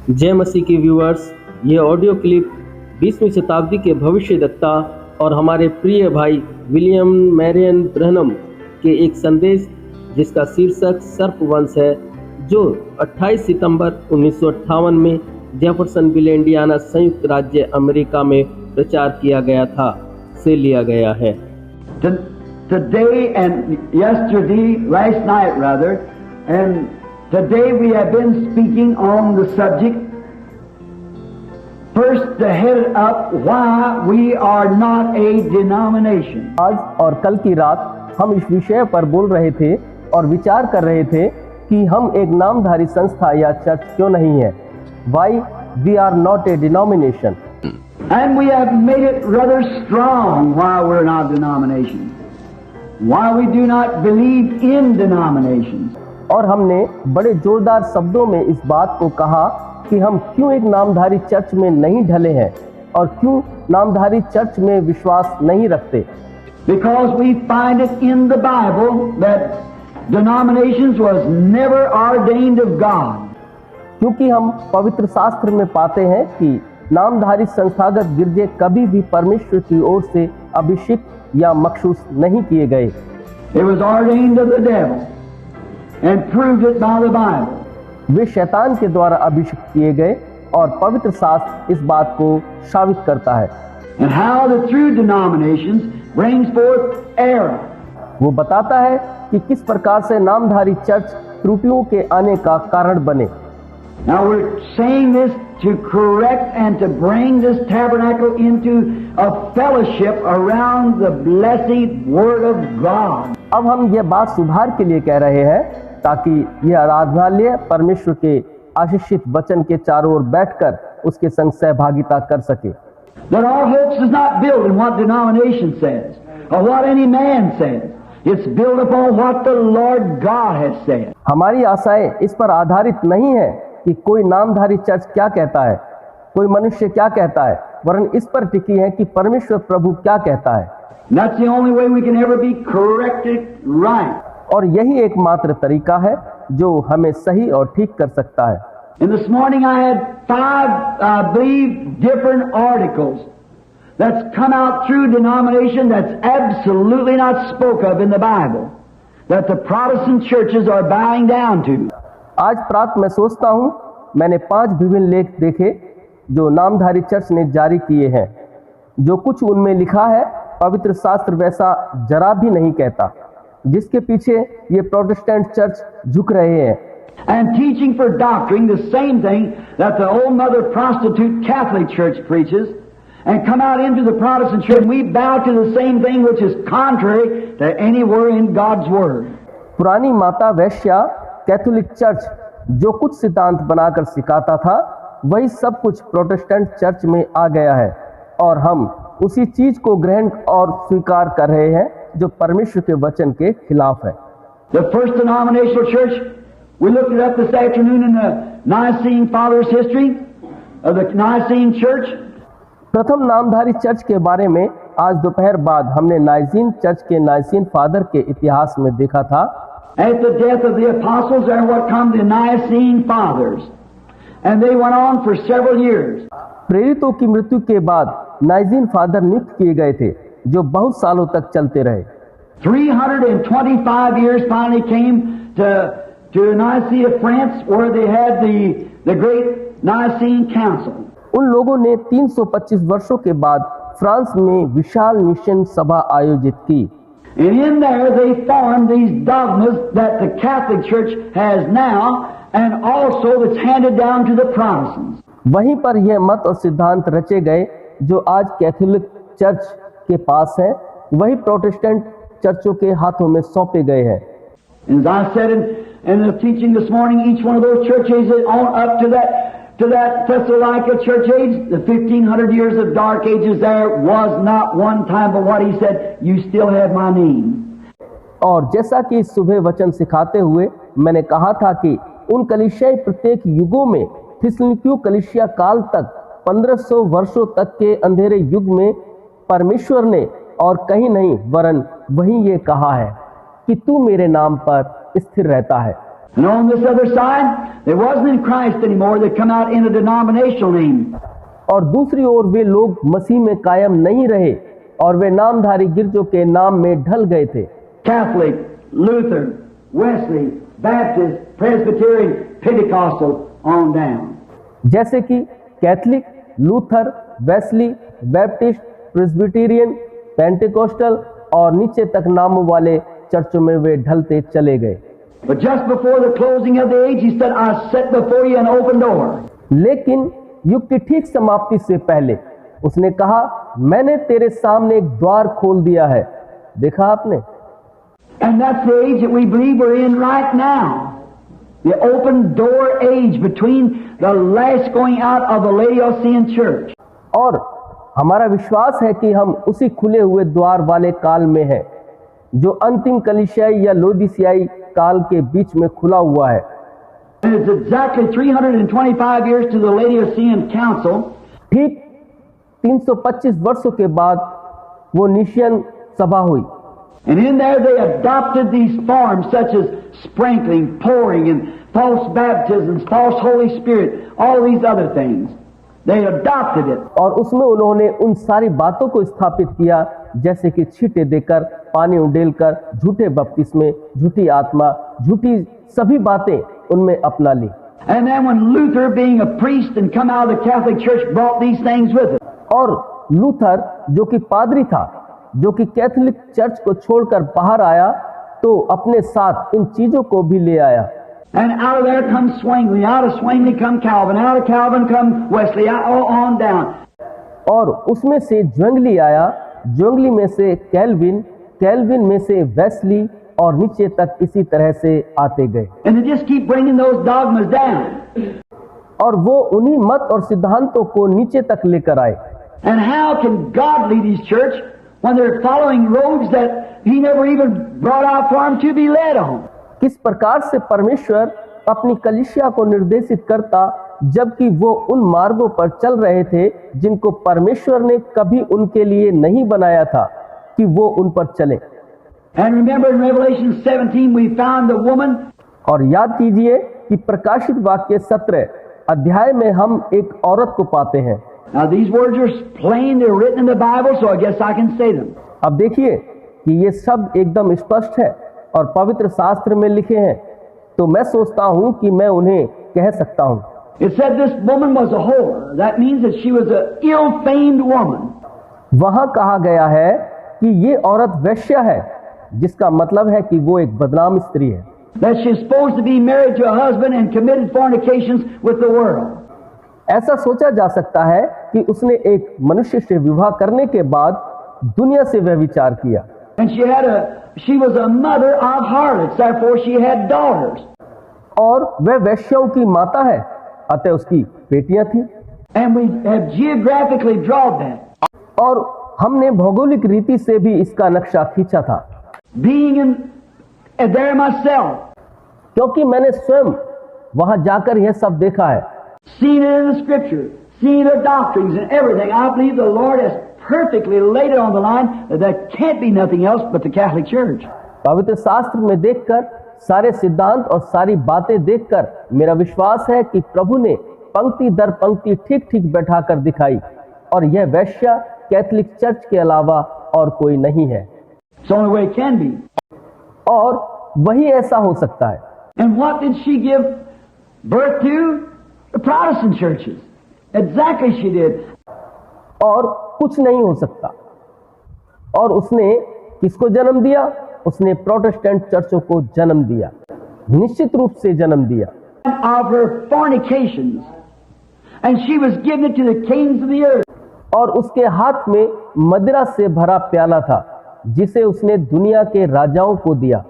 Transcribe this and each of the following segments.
जय मसीह के व्यूअर्स, ये ऑडियो क्लिप 20वीं शताब्दी के भविष्यद्वक्ता और हमारे प्रिय भाई विलियम मैरियन ब्रैनम के एक संदेश जिसका शीर्षक सर्पवंश है, जो 28 सितंबर 1958 में जेफरसनविल, इंडियाना, संयुक्त राज्य अमेरिका में प्रचार किया गया था, से लिया गया है। Today and yesterday, last night rather, and today we have been speaking on the subject, first to head up why we are not a denomination. आज और कल की रात हम इस विषय पर बोल रहे थे और विचार कर रहे थे कि हम एक नामधारी संस्था या चर्च क्यों नहीं है। Why we are not a denomination. And we have made it rather strong why we're not denominations. Why we do not believe in denominations. और हमने बड़े जोरदार शब्दों में इस बात को कहा कि हम क्यों एक नामधारी चर्च में नहीं ढले हैं और क्यों नामधारी चर्च में विश्वास नहीं रखते। Because we find it in the Bible that denominations was never ordained of God. क्योंकि हम पवित्र शास्त्र में पाते हैं कि नामधारी संस्थागत गिरजे कभी भी परमेश्वर की ओर से अभिषिक्त या मखसूस नहीं किए गए। It was ordained of the devil and proved it by the Bible. वे शैतान के द्वारा अभिषिक्त किए गए और पवित्र शास्त्र इस बात को साबित करता है। And how the true denominations brings forth error. वो बताता है कि किस प्रकार से नामधारी चर्च त्रुटियों के आने का कारण बने। Now we're saying this to correct and to bring this tabernacle into a fellowship around the blessed Word of God. अब हम ये बात सुधार के लिए कह रहे हैं ताकि यह आराधनालय परमेश्वर के आशीषित वचन के चारों ओर बैठकर उसके संग सहभागिता कर सके। That our hopes is not built in what denomination says or what any man says. It's built upon what the Lord God has said. हमारी आशाएं इस पर आधारित नहीं है कि कोई नामधारी चर्च क्या कहता है, कोई मनुष्य क्या कहता है, वरन इस पर टिकी है कि परमेश्वर प्रभु क्या कहता है। That's the only way we can ever be corrected right. और यही एकमात्र तरीका है जो हमें सही और ठीक कर सकता है। And this morning I had 5, I believe, different articles that's come out through denomination that's absolutely not spoke of in the Bible, that the Protestant churches are bowing down to. आज प्रात मैं सोचता हूँ, मैंने 5 विभिन्न लेख देखे जो नामधारी चर्च ने जारी किए हैं। जो कुछ उनमें लिखा है पवित्र शास्त्र वैसा जरा भी नहीं कहता, जिसके पीछे ये प्रोटेस्टेंट चर्च झुक रहे हैं। And teaching for doctrine the same thing that the old mother prostitute Catholic Church preaches, and come out into the Protestant church, we bow to the same thing which is contrary to anywhere in God's Word. पुरानी माता वैश्या Catholic church जो कुछ सिद्धांत बनाकर सिखाता था, वही सब कुछ प्रोटेस्टेंट चर्च में आ गया है और हम उसी चीज को ग्रहण और स्वीकार कर रहे हैं जो परमेश्वर के वचन के खिलाफ है। The first denominational church, we looked it up this afternoon in the Nicene Fathers' history of the Nicene Church. प्रथम नामधारी चर्च के बारे में आज दोपहर बाद हमने नाइजीन चर्च के नाइसीन फादर के इतिहास में देखा था। At the death of the apostles, there what come the Nicene Fathers, and they went on for several years. प्रेरितों की मृत्यु के बाद नाइजीन फादर नियुक्त किए गए थे जो बहुत सालों तक चलते रहे। 325 years finally came to Nicaea, France, where they had the great Nicene Council. उन लोगों ने 325 वर्षों के बाद फ्रांस में विशाल निशन सभा आयोजित की। And in there they formed these dogmas that the Catholic Church has now, and also that's handed down to the Protestants. वहीं पर यह मत और सिद्धांत रचे गए जो आज कैथोलिक चर्च के पास हैं, वही प्रोटेस्टेंट चर्चों के हाथों में सौंपे गए हैं। As I said in the teaching this morning, each one of those church ages on up to that Thessalonica church age, the 1500 years of dark ages, there was not one time but what he said, you still have my name. और जैसा कि इस सुबह वचन सिखाते हुए मैंने कहा था कि उन कलीसियाई प्रत्येक युगों में थिस्सलुनीकियों कलीसिया काल तक 1500 वर्षों तक के अंधेरे युग में परमेश्वर ने और कहीं नहीं वरन वहीं ये कहा है कि तू मेरे नाम पर स्थिर रहता है। And on this other side, there wasn't in Christ anymore. They come out in a denominational name. और दूसरी ओर वे लोग मसीह में कायम नहीं रहे और वे नामधारी गिरजों के नाम में ढल गए थे। Catholic, Lutheran, Wesley, Baptist, Presbyterian, Pentecostal, on down. जैसे कि Catholic, Luther, Wesley, Baptist, Presbyterian, Pentecostal और नीचे तक नामों वाले चर्चों में वे ढलते चले गए। But just before the closing of the age, he said, I set before you an open door. लेकिन युग की ठीक समाप्ति से पहले उसने कहा, मैंने तेरे सामने एक द्वार खोल दिया है। देखा आपने? And that's the age that we believe we're in right now. The open door age between the last going out of the Laodicean church. और हमारा विश्वास है कि हम उसी खुले हुए द्वार वाले काल में हैं, जो अंतिम कलीसियाई या लोदीसियाई काल के बीच में खुला हुआ है। And it's exactly 325 years to the Laodicean Council. ठीक 325 वर्षों के बाद वो निशियन सभा हुई। And in there they adopted these forms such as sprinkling, pouring, and false baptisms, false Holy Spirit, all these other things. They adopted it. और उसमें उन्होंने उन सारी बातों को स्थापित किया, जैसे कि छींटे देकर, पानी उंडेलकर, झूठे बपतिस्मे, झूठी आत्मा, झूठी सभी बातें उनमें अपना ली। And then when Luther, being a priest and come out of the Catholic Church, brought these things with it. और लूथर जो कि पादरी था, जो कि कैथोलिक चर्च को छोड़कर बाहर आया, तो अपने साथ इन चीजों को भी ले आया। And out of there comes Zwingli, out of Zwingli come Calvin, out of Calvin come Wesley, on down. और उसमें से ज्वेंगली आया, ज्वेंगली में से कैल्विन, कैल्विन में से वेस्ली और नीचे तक इसी तरह से आते गए। And they just keep bringing those dogmas down. और वो उन्हीं मत और सिद्धांतों को नीचे तक लेकर आए। And how can God lead His church when they're following roads that He never even brought out for them to be led on? किस प्रकार से परमेश्वर अपनी कलीसिया को निर्देशित करता, जबकि वो उन मार्गों पर चल रहे थे जिनको परमेश्वर ने कभी उनके लिए नहीं बनाया था कि वो उन पर चले। And remember in Revelation 17 we found the woman. और याद कीजिए कि प्रकाशित वाक्य 17 अध्याय में हम एक औरत को पाते हैं। Now these words are plain, they're written in the Bible, so I guess I can say them. अब देखिए कि ये शब्द एकदम स्पष्ट है और पवित्र शास्त्र में लिखे हैं, तो मैं सोचता हूं कि मैं उन्हें कह सकता हूं। It said this woman was a whore. That means that she was an ill-famed woman. वहां कहा गया है कि ये औरत वेश्या है, जिसका मतलब है कि वो एक बदनाम स्त्री है। That she's supposed to be married to a husband and committed fornications with the world. ऐसा सोचा जा सकता है कि उसने एक मनुष्य से विवाह करने के बाद दुनिया से व्यभिचार किया। And she was a mother of harlots, therefore she had daughters. और वह वेश्याओं की माता है, अतः उसकी बेटियां थी। And we have geographically drawn that. और हमने भौगोलिक रीति से भी इसका नक्शा खींचा था। Being there myself. क्योंकि मैंने स्वयं वहां जाकर यह सब देखा है। Seen it in the Scripture, seen the doctrines and everything. I believe the Lord has perfectly laid it on the line that there can't be nothing else but the Catholic Church. पवित्र शास्त्र में देखकर, सारे सिद्धांत और सारी बातें देखकर मेरा विश्वास है कि प्रभु ने पंक्ति दर पंक्ति ठीक ठीक बैठाकर दिखाई, और यह वैश्या कैथोलिक चर्च के अलावा और कोई नहीं है। It's the only way it can be. और वही ऐसा हो सकता है। And what did she give birth to? The Protestant churches. Exactly she did. और कुछ नहीं हो सकता। और उसने किसको जन्म दिया? उसने प्रोटेस्टेंट चर्चों को जन्म दिया, निश्चित रूप से जन्म दिया। Of her fornications, and she was given to the kings of the earth. और उसके हाथ में मदिरा से भरा प्याला था, जिसे उसने दुनिया के राजाओं को दिया।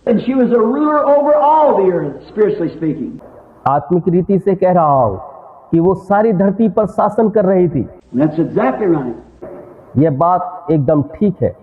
And she was a ruler over all the earth, spiritually speaking. आत्मिक रीति से कह रहा हूं कि वो सारी धरती पर शासन कर रही थी। That's exactly right. यह बात एकदम ठीक है।